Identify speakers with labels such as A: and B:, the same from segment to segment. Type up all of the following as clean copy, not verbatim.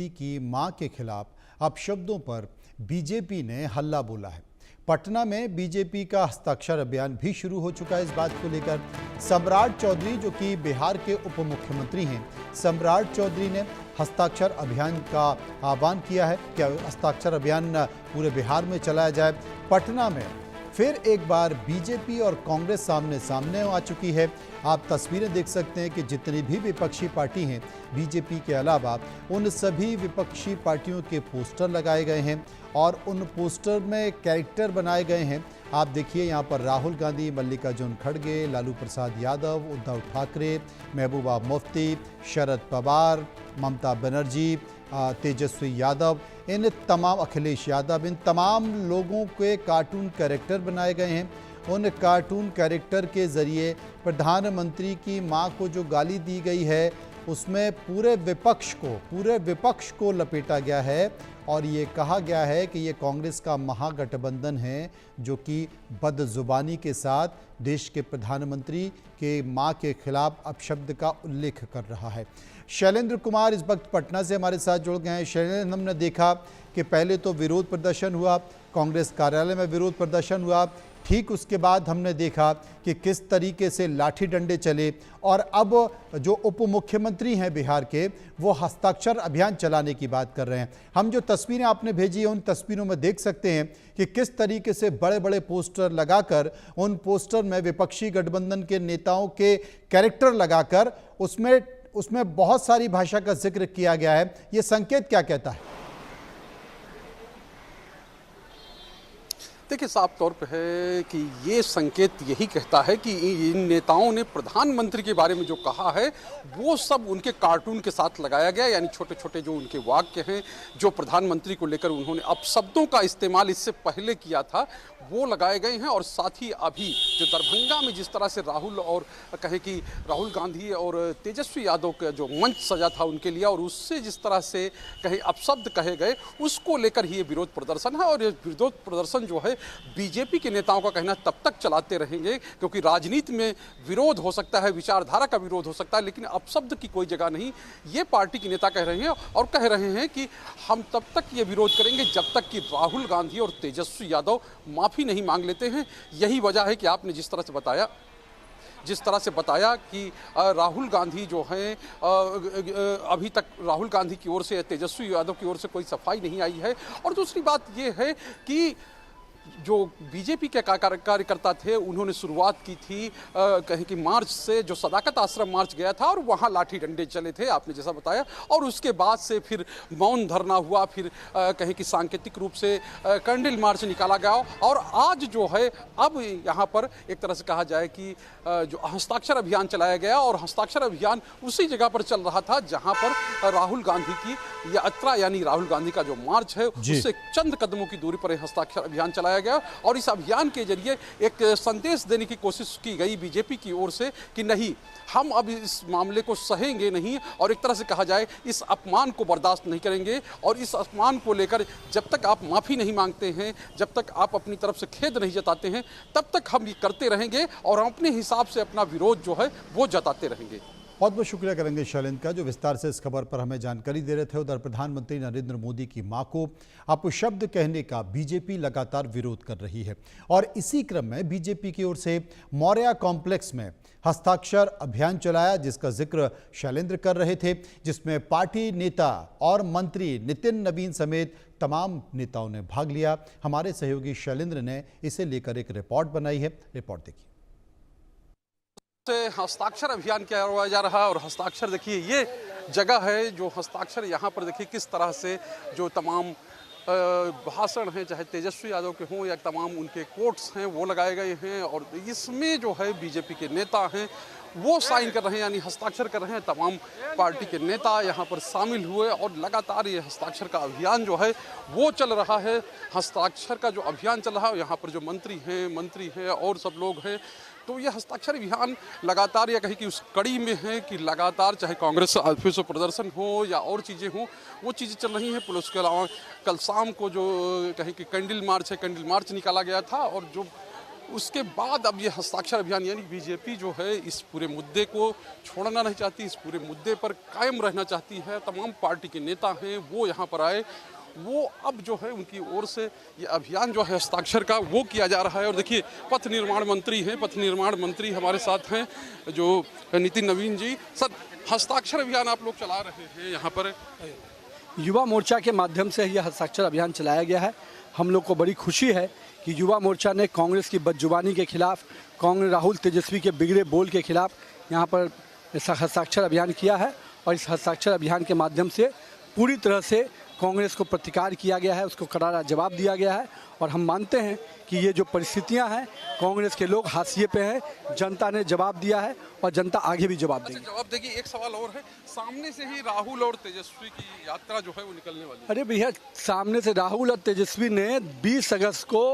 A: की मां के खिलाफ अपशब्दों पर बीजेपी ने हल्ला बोला है। पटना में बीजेपी का हस्ताक्षर अभियान भी शुरू हो चुका है। इस बात को लेकर सम्राट चौधरी, जो कि बिहार के उप मुख्यमंत्री हैं, सम्राट चौधरी ने हस्ताक्षर अभियान का आह्वान किया है कि हस्ताक्षर अभियान पूरे बिहार में चलाया जाए। पटना में फिर एक बार बीजेपी और कांग्रेस सामने सामने आ चुकी है। आप तस्वीरें देख सकते हैं कि जितनी भी विपक्षी पार्टी हैं, बीजेपी के अलावा उन सभी विपक्षी पार्टियों के पोस्टर लगाए गए हैं और उन पोस्टर में कैरेक्टर बनाए गए हैं। आप देखिए यहाँ पर राहुल गांधी, मल्लिकार्जुन खड़गे, लालू प्रसाद यादव, उद्धव ठाकरे, महबूबा मुफ्ती, शरद पवार, ममता बनर्जी, तेजस्वी यादव, इन तमाम, अखिलेश यादव, इन तमाम लोगों के कार्टून कैरेक्टर बनाए गए हैं। उन कार्टून कैरेक्टर के ज़रिए प्रधानमंत्री की मां को जो गाली दी गई है, उसमें पूरे विपक्ष को लपेटा गया है और ये कहा गया है कि ये कांग्रेस का महागठबंधन है, जो कि बदजुबानी के साथ देश के प्रधानमंत्री के मां के खिलाफ अपशब्द का उल्लेख कर रहा है। शैलेंद्र कुमार इस वक्त पटना से हमारे साथ जुड़ गए हैं। शैलेंद्र, हमने देखा कि पहले तो विरोध प्रदर्शन हुआ, कांग्रेस कार्यालय में विरोध प्रदर्शन हुआ, ठीक उसके बाद हमने देखा कि किस तरीके से लाठी डंडे चले और अब जो उप मुख्यमंत्री हैं बिहार के, वो हस्ताक्षर अभियान चलाने की बात कर रहे हैं। हम जो तस्वीरें आपने भेजी हैं, उन तस्वीरों में देख सकते हैं कि किस तरीके से बड़े बड़े पोस्टर लगाकर, उन पोस्टर में विपक्षी गठबंधन के नेताओं के कैरेक्टर लगाकर उसमें बहुत सारी भाषा का जिक्र किया गया है। ये संकेत क्या कहता है?
B: देखिए, साफ तौर पे है कि ये संकेत यही कहता है कि इन नेताओं ने प्रधानमंत्री के बारे में जो कहा है वो सब उनके कार्टून के साथ लगाया गया, यानी छोटे छोटे जो उनके वाक्य हैं, जो प्रधानमंत्री को लेकर उन्होंने अपशब्दों का इस्तेमाल इससे पहले किया था, वो लगाए गए हैं। और साथ ही अभी जो दरभंगा में जिस तरह से राहुल गांधी और तेजस्वी यादव का जो मंच सजा था उनके लिए, और उससे जिस तरह से कहीं अपशब्द कहे गए, उसको लेकर ही ये विरोध प्रदर्शन है। और ये विरोध प्रदर्शन जो है बीजेपी के नेताओं का कहना तब तक चलाते रहेंगे, क्योंकि राजनीति में विरोध हो सकता है, विचारधारा का विरोध हो सकता है, लेकिन अपशब्द की कोई जगह नहीं। ये पार्टी के नेता कह रहे हैं और कह रहे हैं कि हम तब तक ये विरोध करेंगे जब तक कि राहुल गांधी और तेजस्वी यादव माफी नहीं मांग लेते हैं। यही वजह है कि आपने जिस तरह से बताया कि राहुल गांधी जो हैं, अभी तक राहुल गांधी की ओर से, तेजस्वी यादव की ओर से कोई सफाई नहीं आई है। और दूसरी बात ये है कि जो बीजेपी के कार्यकर्ता थे, उन्होंने शुरुआत की थी कहें कि मार्च से, जो सदाकत आश्रम मार्च गया था और वहाँ लाठी डंडे चले थे, आपने जैसा बताया, और उसके बाद से फिर मौन धरना हुआ, फिर कहें कि सांकेतिक रूप से कैंडल मार्च निकाला गया। और आज जो है, अब यहाँ पर एक तरह से कहा जाए कि जो हस्ताक्षर अभियान चलाया गया, और हस्ताक्षर अभियान उसी जगह पर चल रहा था जहाँ पर राहुल गांधी की यात्रा, यानी राहुल गांधी का जो मार्च है, उससे चंद कदमों की दूरी पर हस्ताक्षर अभियान चलाया गया। और इस अभियान के जरिए एक संदेश देने की कोशिश की गई बीजेपी की ओर से कि नहीं, हम अब इस मामले को सहेंगे नहीं, और एक तरह से कहा जाए इस अपमान को बर्दाश्त नहीं करेंगे। और इस अपमान को लेकर जब तक आप माफ़ी नहीं मांगते हैं, जब तक आप अपनी तरफ से खेद नहीं जताते हैं, तब तक हम ये करते रहेंगे और अपने हिसाब से अपना विरोध जो है वो जताते रहेंगे।
A: बहुत बहुत शुक्रिया करेंगे शैलेंद्र का, जो विस्तार से इस खबर पर हमें जानकारी दे रहे थे। उधर प्रधानमंत्री नरेंद्र मोदी की मां को अपशब्द कहने का बीजेपी लगातार विरोध कर रही है और इसी क्रम में बीजेपी की ओर से मौर्या कॉम्प्लेक्स में हस्ताक्षर अभियान चलाया, जिसका जिक्र शैलेंद्र कर रहे थे, जिसमें पार्टी नेता और मंत्री नितिन नवीन समेत तमाम नेताओं ने भाग लिया। हमारे सहयोगी शैलेंद्र ने इसे लेकर एक रिपोर्ट बनाई है, रिपोर्ट देखिए।
B: हस्ताक्षर अभियान किया जा रहा है और हस्ताक्षर देखिए, ये जगह है जो हस्ताक्षर, यहाँ पर देखिए किस तरह से जो तमाम भाषण हैं, चाहे तेजस्वी यादव के हों या तमाम उनके कोट्स हैं, वो लगाए गए हैं। और इसमें जो है बीजेपी के नेता हैं वो साइन कर रहे हैं, यानी हस्ताक्षर कर रहे हैं। तमाम पार्टी के नेता यहाँ पर शामिल हुए और लगातार ये हस्ताक्षर का अभियान जो है वो चल रहा है। हस्ताक्षर का जो अभियान चल रहा है, यहाँ पर जो मंत्री हैं और सब लोग हैं, तो ये हस्ताक्षर अभियान लगातार, या कहीं कि उस कड़ी में है कि लगातार चाहे कांग्रेस फिर से प्रदर्शन हो या और चीज़ें हों, वो चीज़ें चल रही हैं। पुलिस के अलावा कल शाम को जो कहीं कि कैंडल मार्च निकाला गया था, और जो उसके बाद अब ये हस्ताक्षर अभियान, यानी बीजेपी जो है इस पूरे मुद्दे को छोड़ना नहीं चाहती, इस पूरे मुद्दे पर कायम रहना चाहती है। तमाम पार्टी के नेता हैं वो यहाँ पर आए, वो अब जो है उनकी ओर से ये अभियान जो है हस्ताक्षर का वो किया जा रहा है। और देखिए पथ निर्माण मंत्री हैं, पथ निर्माण मंत्री हमारे साथ हैं जो नितिन नवीन जी। सर, हस्ताक्षर अभियान आप लोग चला रहे हैं यहाँ पर?
C: युवा मोर्चा के माध्यम से यह हस्ताक्षर अभियान चलाया गया है। हम लोग को बड़ी खुशी है कि युवा मोर्चा ने कांग्रेस की बदजुबानी के खिलाफ, कांग्रेस राहुल तेजस्वी के बिगड़े बोल के खिलाफ यहाँ पर हस्ताक्षर अभियान किया है। और इस हस्ताक्षर अभियान के माध्यम से पूरी तरह से कांग्रेस को प्रतिकार किया गया है, उसको करारा जवाब दिया गया है। और हम मानते हैं कि ये जो परिस्थितियां हैं, कांग्रेस के लोग हाशिए पे हैं, जनता ने जवाब दिया है और जनता आगे भी जवाब देगी।
B: जवाब देगी। एक सवाल और है, सामने से ही राहुल और तेजस्वी की यात्रा जो है वो निकलने वाली है।
C: अरे भैया, सामने से राहुल और तेजस्वी ने 20 अगस्त को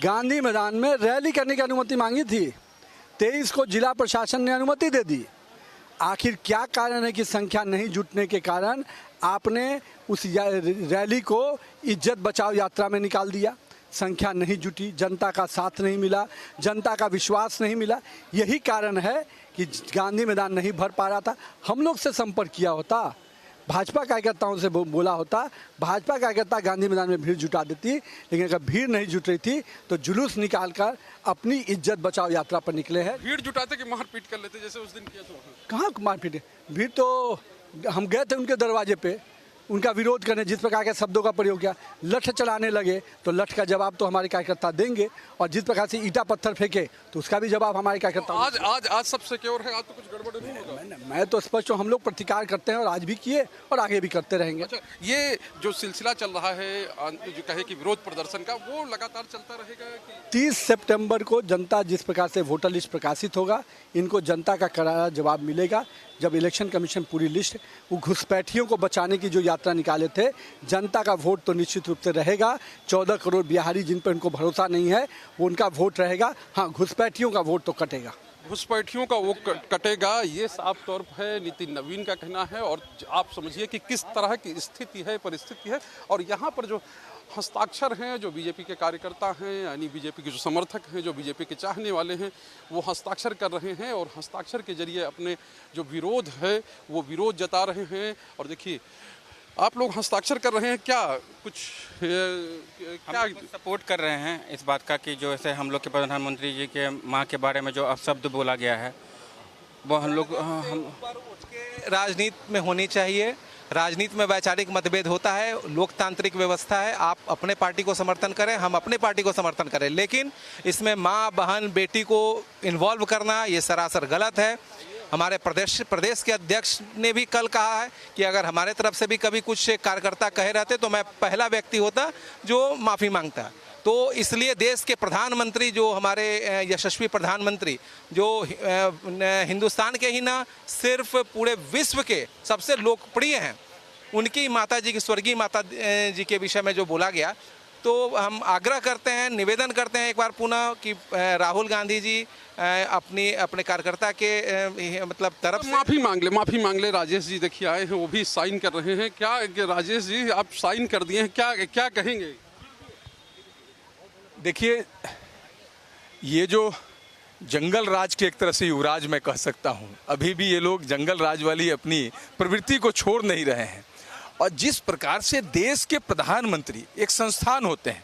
C: गांधी मैदान में रैली करने की अनुमति मांगी थी। 23 को जिला प्रशासन ने अनुमति दे दी। आखिर क्या कारण है कि संख्या नहीं जुटने के कारण आपने उस रैली को इज्जत बचाओ यात्रा में निकाल दिया? संख्या नहीं जुटी, जनता का साथ नहीं मिला, जनता का विश्वास नहीं मिला। यही कारण है कि गांधी मैदान नहीं भर पा रहा था। हम लोग से संपर्क किया होता, भाजपा कार्यकर्ताओं से बोला होता, भाजपा कार्यकर्ता गांधी मैदान में भीड़ जुटा देती। लेकिन अगर भीड़ नहीं जुट रही थी तो जुलूस निकालकर अपनी इज्जत बचाओ यात्रा पर निकले हैं।
B: भीड़ जुटाते कि मारपीट कर लेते जैसे उस दिन किया था?
C: कहाँ मारपीट? भीड़ तो हम गए थे उनके दरवाजे पे उनका विरोध करने, जिस प्रकार के शब्दों का प्रयोग किया, लठ चलाने लगे तो लठ का जवाब तो हमारे कार्यकर्ता देंगे। और जिस प्रकार से ईटा पत्थर फेंके तो उसका भी जवाब हमारे कार्यकर्ता।
B: आज सब सिक्योर है, आज तो कुछ गड़बड़ नहीं होगा?
C: मैं तो स्पष्ट हूँ, हम लोग प्रतिकार करते हैं और आज भी किए और आगे भी करते रहेंगे।
B: अच्छा, ये जो सिलसिला चल रहा है जो कहे कि विरोध प्रदर्शन का, वो लगातार चलता रहेगा कि
C: 30 सितंबर को जनता जिस प्रकार से वोटर लिस्ट प्रकाशित होगा, इनको जनता का करारा जवाब मिलेगा। जब इलेक्शन कमीशन पूरी लिस्ट, वो घुसपैठियों को बचाने की जो यात्रा निकाले थे, जनता का वोट तो निश्चित रूप से रहेगा। 14 करोड़ बिहारी जिन पर इनको भरोसा नहीं है, वो उनका वोट रहेगा। हाँ, घुसपैठियों का वोट तो कटेगा।
B: घुसपैठियों का वो कटेगा, ये साफ तौर पर नितिन नवीन का कहना है। और आप समझिए कि किस तरह की स्थिति है, परिस्थिति है। और यहाँ पर जो हस्ताक्षर हैं, जो बीजेपी के कार्यकर्ता हैं, यानी बीजेपी के जो समर्थक हैं, जो बीजेपी के चाहने वाले हैं, वो हस्ताक्षर कर रहे हैं और हस्ताक्षर के जरिए अपने जो विरोध है वो विरोध जता रहे हैं। और देखिए आप लोग हस्ताक्षर कर रहे हैं, क्या कुछ क्या
D: सपोर्ट कर रहे हैं इस बात का कि जो ऐसे हम लोग के प्रधानमंत्री जी के माँ के बारे में जो अपशब्द बोला गया है वो हम
E: राजनीति में होनी चाहिए। राजनीति में वैचारिक मतभेद होता है, लोकतांत्रिक व्यवस्था है। आप अपने पार्टी को समर्थन करें, हम अपने पार्टी को समर्थन करें, लेकिन इसमें माँ, बहन, बेटी को इन्वॉल्व करना ये सरासर गलत है। हमारे प्रदेश के अध्यक्ष ने भी कल कहा है कि अगर हमारे तरफ से भी कभी कुछ कार्यकर्ता कहे रहते तो मैं पहला व्यक्ति होता जो माफ़ी मांगता। तो इसलिए देश के प्रधानमंत्री, जो हमारे यशस्वी प्रधानमंत्री, जो हिंदुस्तान के ही ना सिर्फ पूरे विश्व के सबसे लोकप्रिय हैं, उनकी माता जी की, स्वर्गीय माता जी के विषय में जो बोला गया, तो हम आग्रह करते हैं, निवेदन करते हैं एक बार पुनः कि राहुल गांधी जी अपने कार्यकर्ता के मतलब तरफ
B: माफ़ी मांग ले। राजेश जी देखिए आए हैं, वो भी साइन कर रहे हैं। क्या राजेश जी आप साइन कर दिए हैं, क्या कहेंगे?
F: देखिए, ये जो जंगल राज के एक तरह से युवराज मैं कह सकता हूँ, अभी भी ये लोग जंगल राज वाली अपनी प्रवृत्ति को छोड़ नहीं रहे हैं। और जिस प्रकार से देश के प्रधानमंत्री एक संस्थान होते हैं,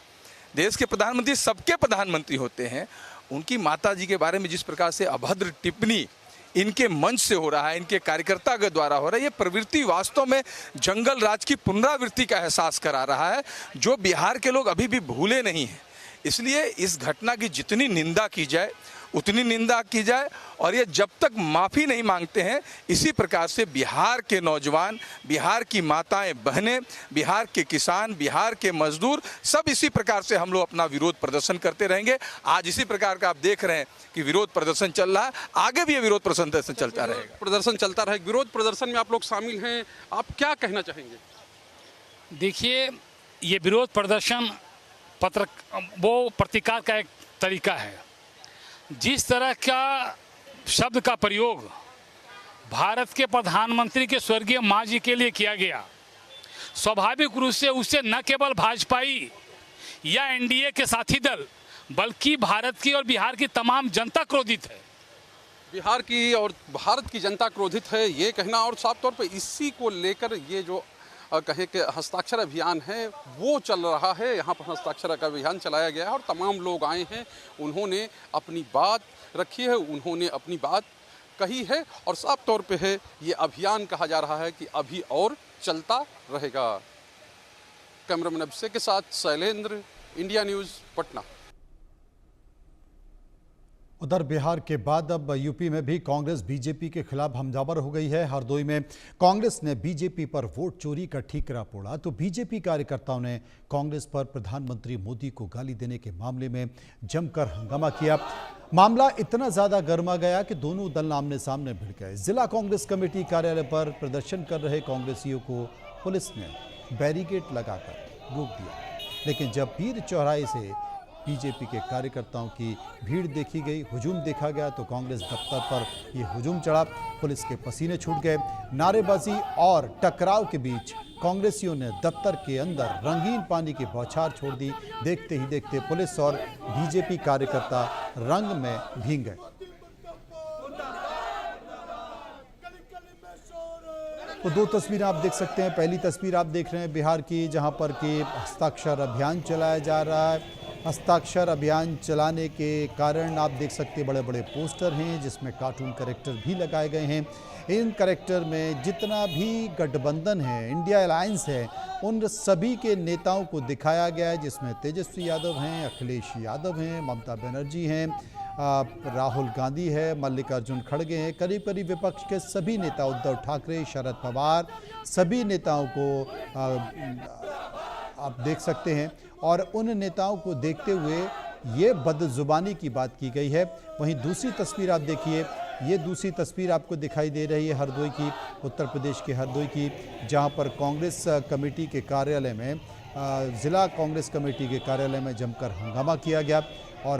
F: देश के प्रधानमंत्री सबके प्रधानमंत्री होते हैं, उनकी माता जी के बारे में जिस प्रकार से अभद्र टिप्पणी इनके मंच से हो रहा है, इनके कार्यकर्ता के द्वारा हो रहा है, ये प्रवृत्ति वास्तव में जंगल राज की पुनरावृत्ति का एहसास करा रहा है, जो बिहार के लोग अभी भी भूले नहीं हैं। इसलिए इस घटना की जितनी निंदा की जाए उतनी निंदा की जाए, और ये जब तक माफ़ी नहीं मांगते हैं, इसी प्रकार से बिहार के नौजवान, बिहार की माताएं बहनें, बिहार के किसान, बिहार के मजदूर सब इसी प्रकार से हम लोग अपना विरोध प्रदर्शन करते रहेंगे। आज इसी प्रकार का आप देख रहे हैं कि विरोध प्रदर्शन चल रहा है, आगे भी ये विरोध प्रदर्शन चलता रहेगा।
B: प्रदर्शन चलता रहेगा। विरोध प्रदर्शन में आप लोग शामिल हैं, आप क्या कहना चाहेंगे?
G: देखिए, ये विरोध प्रदर्शन वो प्रतिकार का एक तरीका है। जिस तरह का शब्द का प्रयोग भारत के प्रधानमंत्री के स्वर्गीय माँ जी के लिए किया गया, स्वाभाविक रूप से उससे न केवल भाजपाई या एनडीए के साथी दल बल्कि भारत की और बिहार की तमाम जनता क्रोधित है।
B: बिहार की और भारत की जनता क्रोधित है, ये कहना, और साफ तौर पे इसी को लेकर ये जो कहें कि हस्ताक्षर अभियान है वो चल रहा है। यहाँ पर हस्ताक्षर का अभियान चलाया गया है और तमाम लोग आए हैं, उन्होंने अपनी बात रखी है, उन्होंने अपनी बात कही है और साफ तौर पे है ये अभियान कहा जा रहा है कि अभी और चलता रहेगा। कैमरामैन अभिषेक के साथ शैलेंद्र, इंडिया न्यूज़, पटना।
A: उधर बिहार के बाद अब यूपी में भी कांग्रेस बीजेपी के खिलाफ हमजावर हो गई है। हरदोई में कांग्रेस ने बीजेपी पर वोट चोरी का ठीकरा फोड़ा तो बीजेपी कार्यकर्ताओं ने कांग्रेस पर प्रधानमंत्री मोदी को गाली देने के मामले में जमकर हंगामा किया। मामला इतना ज्यादा गर्मा गया कि दोनों दल आमने सामने भिड़ गए। जिला कांग्रेस कमेटी कार्यालय पर प्रदर्शन कर रहे कांग्रेसियों को पुलिस ने बैरिकेड लगाकर रोक दिया, लेकिन जब पीर चौराहे से बीजेपी के कार्यकर्ताओं की भीड़ देखी गई, हुजूम देखा गया तो कांग्रेस दफ्तर पर यह हुजूम चढ़ा। पुलिस के पसीने छूट गए। नारेबाजी और टकराव के बीच कांग्रेसियों ने दफ्तर के अंदर रंगीन पानी की बौछार छोड़ दी। देखते ही देखते पुलिस और बीजेपी कार्यकर्ता रंग में भीग गए। तो दो तस्वीरें आप देख सकते हैं। पहली तस्वीर आप देख रहे हैं बिहार की, जहां पर कि हस्ताक्षर अभियान चलाया जा रहा है। हस्ताक्षर अभियान चलाने के कारण आप देख सकते हैं बड़े बड़े पोस्टर हैं जिसमें कार्टून कैरेक्टर भी लगाए गए हैं। इन कैरेक्टर में जितना भी गठबंधन है, इंडिया अलायंस है, उन सभी के नेताओं को दिखाया गया है, जिसमें तेजस्वी यादव हैं, अखिलेश यादव हैं, ममता बनर्जी हैं, राहुल गांधी है, मल्लिकार्जुन खड़गे हैं। करीब करीब विपक्ष के सभी नेता, उद्धव ठाकरे, शरद पवार, सभी नेताओं को आप देख सकते हैं और उन नेताओं को देखते हुए ये बदजुबानी की बात की गई है। वहीं दूसरी तस्वीर आप देखिए, ये दूसरी तस्वीर आपको दिखाई दे रही है हरदोई की, उत्तर प्रदेश के हरदोई की, जहां पर कांग्रेस कमेटी के कार्यालय में, जिला कांग्रेस कमेटी के कार्यालय में जमकर हंगामा किया गया और